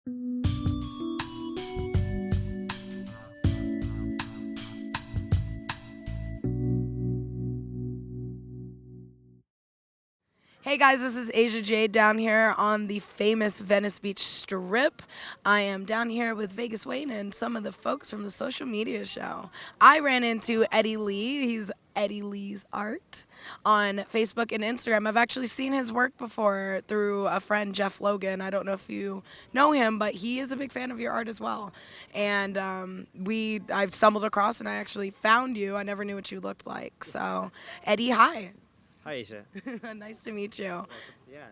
Hey guys, this is Asia Jade down here on the famous Venice Beach Strip. I am down here with Vegas Wayne and some of the folks from the social media show. I ran into Eddy Lee. He's Eddy Lee's Art on Facebook and Instagram. I've actually seen his work before through a friend, Jeff Logan. I don't know if you know him, but he is a big fan of your art as well. And I've stumbled across and I actually found you. I never knew what you looked like. So, Eddy, hi. Hi, Asia. Nice to meet you.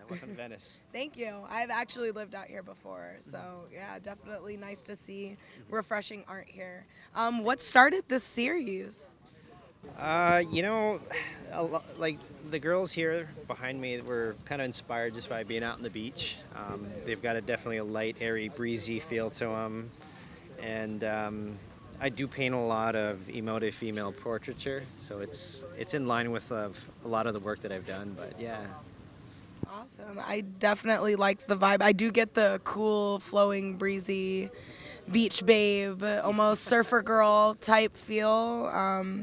Welcome to Venice. Thank you. I've actually lived out here before, so yeah, definitely nice to see refreshing art here. What started this series? You know, like the girls here behind me were kind of inspired just by being out on the beach. They've got definitely a light, airy, breezy feel to them, and I do paint a lot of emotive female portraiture, so it's in line with a lot of the work that I've done. But yeah. Awesome. I definitely like the vibe. I do get the cool, flowing, breezy, beach babe, almost surfer girl type feel.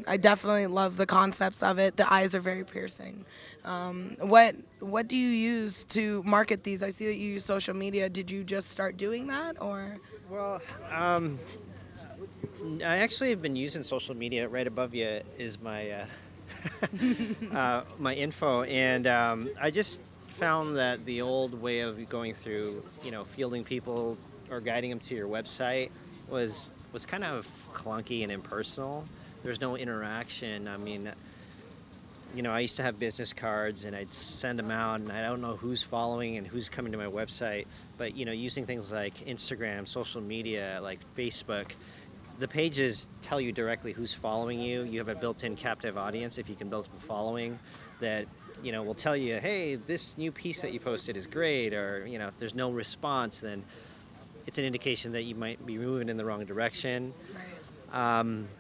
I definitely love the concepts of it. The eyes are very piercing. What do you use to market these? I see that you use social media. Did you just start doing that, or? Well, I actually have been using social media. Right above you is my my info, and I just found that the old way of going through, fielding people or guiding them to your website was kind of clunky and impersonal. There's no interaction. I mean, I used to have business cards and I'd send them out, and I don't know who's following and who's coming to my website. But using things like Instagram, social media, like Facebook, the pages tell you directly who's following you. You have a built-in captive audience if you can build a following that will tell you, hey, this new piece that you posted is great, or if there's no response, then it's an indication that you might be moving in the wrong direction.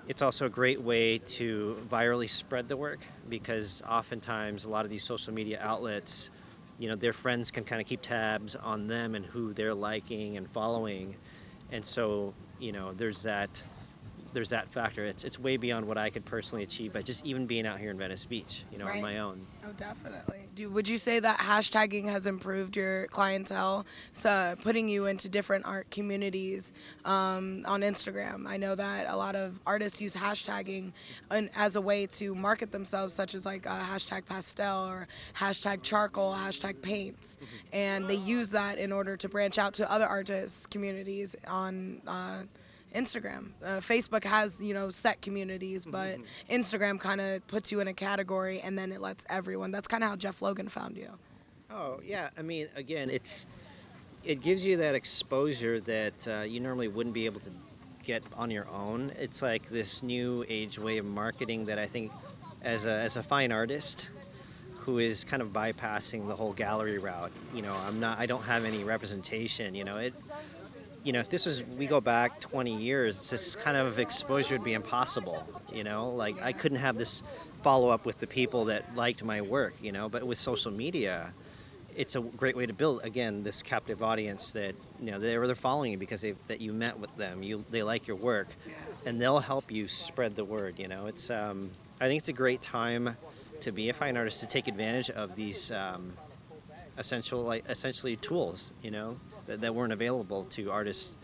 It's also a great way to virally spread the work, because oftentimes a lot of these social media outlets, their friends can kind of keep tabs on them and who they're liking and following, and so there's that factor. It's way beyond what I could personally achieve by just even being out here in Venice Beach, Right. on my own. Oh, definitely. Would you say that hashtagging has improved your clientele, so putting you into different art communities on Instagram? I know that a lot of artists use hashtagging as a way to market themselves, such as like hashtag pastel or hashtag charcoal, hashtag paints, and they use that in order to branch out to other artists' communities on Instagram. Facebook has, set communities, but Instagram kind of puts you in a category and then it lets everyone. That's kind of how Jeff Logan found you. Oh yeah, I mean, again, it gives you that exposure that you normally wouldn't be able to get on your own. It's like this new age way of marketing that I think, as a fine artist who is kind of bypassing the whole gallery route, I don't have any representation. If we go back 20 years, this kind of exposure would be impossible. Like I couldn't have this follow up with the people that liked my work. But with social media, it's a great way to build, again, this captive audience that they're following you because that you met with them. They like your work, and they'll help you spread the word. It's I think it's a great time to be a fine artist, to take advantage of these essentially tools. That weren't available to artists,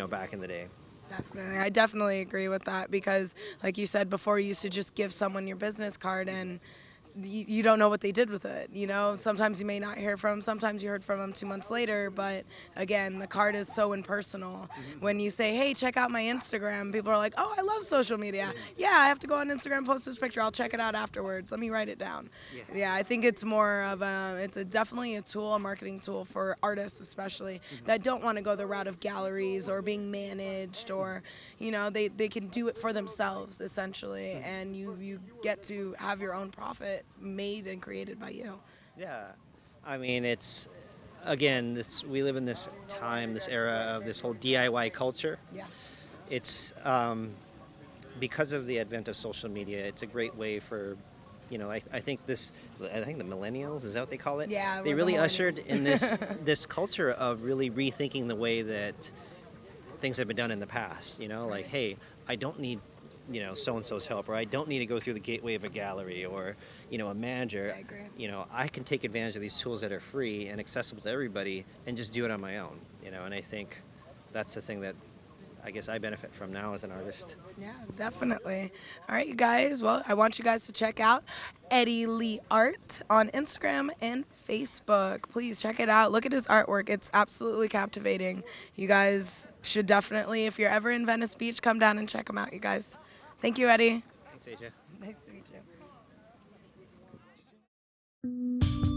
back in the day. Definitely. I definitely agree with that because, like you said before, you used to just give someone your business card and you don't know what they did with it. Sometimes you may not hear from them. Sometimes you heard from them 2 months later. But again, the card is so impersonal. When you say, hey, check out my Instagram, people are like, oh, I love social media. Yeah, I have to go on Instagram, post this picture. I'll check it out afterwards. Let me write it down. Yeah, I think it's more of definitely a tool, a marketing tool for artists especially that don't want to go the route of galleries or being managed, or, they can do it for themselves essentially. And you get to have your own profit made and created by you. Yeah, I mean, it's, again, we live in this time, this era of this whole DIY culture. Yeah. It's because of the advent of social media, it's a great way for I think the millennials, is that what they call it? Yeah, They we're the really millennials. ushered in this culture of really rethinking the way that things have been done in the past. Like, hey, I don't need so and so's help, or I don't need to go through the gateway of a gallery or a manager. I agree. I can take advantage of these tools that are free and accessible to everybody and just do it on my own. And I think that's the thing that I guess I benefit from now as an artist. Yeah, definitely. All right, you guys. Well, I want you guys to check out Eddy Lee Art on Instagram and Facebook. Please check it out. Look at his artwork. It's absolutely captivating. You guys should definitely, if you're ever in Venice Beach, come down and check him out, you guys. Thank you, Eddy. Thanks, Asia. Nice to meet you.